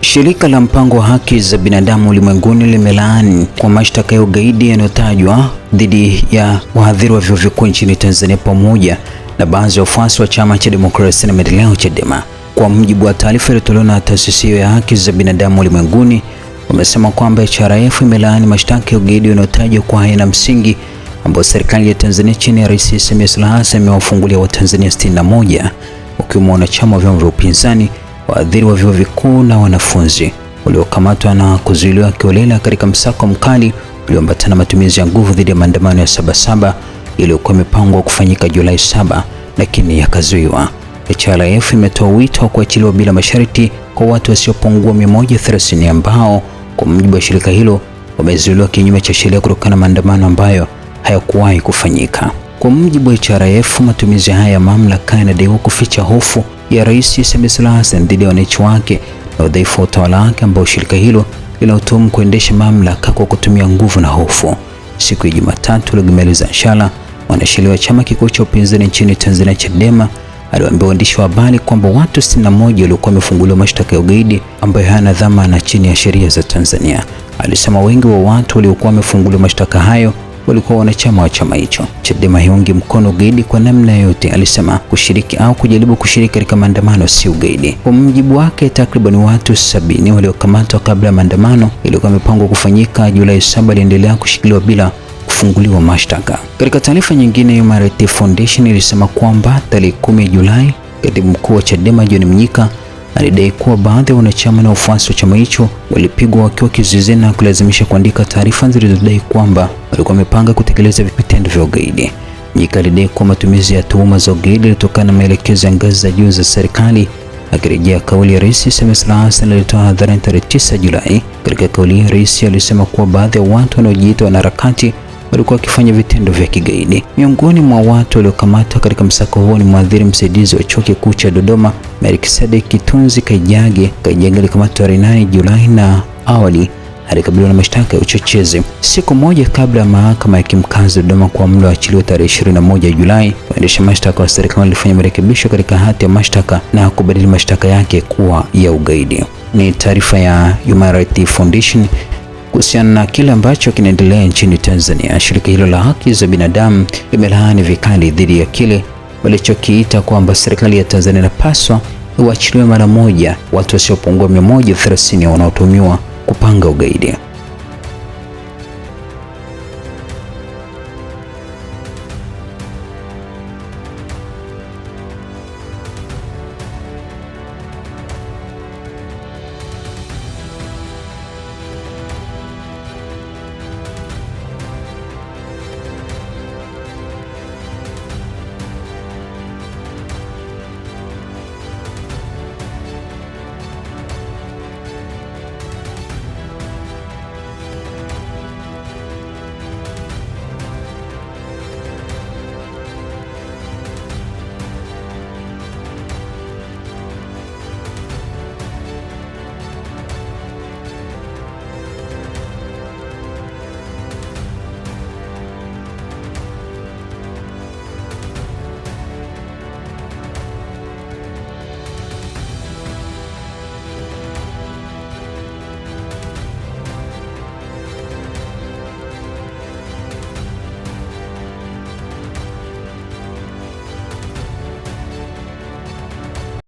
Shirika la mpango wa haki za binadamu ulimwenguni limelaani kwa mashtaka ya ugaidi yanayotajwa dhidi ya wahadhiri wa vyuo vikuu nchini Tanzania pamoja na baadhi ya wafuasi wa Chama cha Demokrasia na Maendeleo Chadema. Kwa mujibu wa taarifa iliyotolewa na taasisi ya haki za binadamu ulimwenguni, wamesema kwamba HRF imelaani mashtaka ya ugaidi yanayotajwa kwa hayana msingi ambayo serikali ya Tanzania chini ya Rais Samia Suluhu Hassan imewafungulia Watanzania 61 wakiwemo wanachama wa vyama vya upinzani, wahadhiri wa vyuo vikuu na wanafunzi waliokamatwa na kuzuiliwa kiholela katika msako mkali ulioambatana matumizi ya nguvu dhidi ya maandamano ya Sabasaba iliyokuwa imepangwa kufanyika Julai 7 lakini yakazuiwa. HRF imetoa wito wa kuachiliwa bila masharti kwa watu wasiopungua 130 ambao kwa mujibu wa shirika hilo wamezuiliwa kinyume cha sheria kutokana na maandamano ambayo hayakuwahi kufanyika. Kwa mujibu wa HRF, matumizi haya ya mamlaka yanadaiwa kuficha hofu ya Rais Samia Suluhu Hassan dhidi ya wananchi wake na udhaifu wa utawala wake ambao shirika hilo linautuhumu kuendesha mamlaka kwa kutumia nguvu na hofu. Siku ya Jumatatu, Lugemeleza Nshala, mwanasheria wa chama kikuu cha upinzani nchini Tanzania Chadema, aliwaambia waandishi wa habari kwamba watu 61 waliokuwa wamefunguliwa mashtaka ya ugaidi ambayo hayana dhamana chini ya sheria za Tanzania. Alisema wengi wa watu waliokuwa wamefunguliwa mashtaka hayo walikuwa wanachama wa chama hicho. Chadema hiungi mkono ugaidi kwa namna yoyote, alisema. Kushiriki au kujaribu kushiriki katika maandamano si ugaidi. Kwa mujibu wake, takriban watu 70 waliokamatwa kabla ya maandamano yalikuwa yamepangwa kufanyika Julai 7 waliendelea kushikiliwa bila kufunguliwa mashtaka. Katika taarifa nyingine, Human Rights Foundation ilisema kwamba tarehe 10 Julai, katibu mkuu wa Chadema John Mnyika alidai kuwa baadhi ya wanachama na wafuasi wa chama hicho walipigwa wakiwa kizuizini na kulazimisha kuandika taarifa zilizodai kwamba walikuwa wamepanga kutekeleza vitendo vya ugaidi. Mnyika alidai kuwa matumizi ya tuhuma za ugaidi yalitokana na maelekezo ya ngazi za juu za serikali, akirejea kauli ya Rais Samia Suluhu Hassan alitoa hadharani tarehe 9 Julai. Katika kauli ya rais alisema kuwa baadhi ya watu wanaojiita wanaharakati walikuwa wakifanya vitendo vya kigaidi. Miongoni mwa watu waliokamatwa katika msako huo ni mhadhiri msaidizi wa Chuo Kikuu cha Dodoma Melkisedek Kitunzi Kaijage. Kaijage alikamatwa tarehe 8 Julai na awali alikabiliwa na mashtaka ya uchochezi. Siku moja kabla ya mahakama ya kimkazi Dodoma kuamuru aachiliwe tarehe 21 Julai, waendesha mashtaka wa serikali walifanya marekebisho katika hati ya mashtaka na kubadili mashtaka yake kuwa ya ugaidi. Ni taarifa ya Human Rights Foundation kuhusiana na kile ambacho kinaendelea nchini Tanzania. Shirika hilo la haki za binadamu limelaani vikali dhidi ya kile walichokiita kwamba serikali ya Tanzania inapaswa iwaachiliwe mara moja watu wasiopungua 130 wanaotuhumiwa kupanga ugaidi.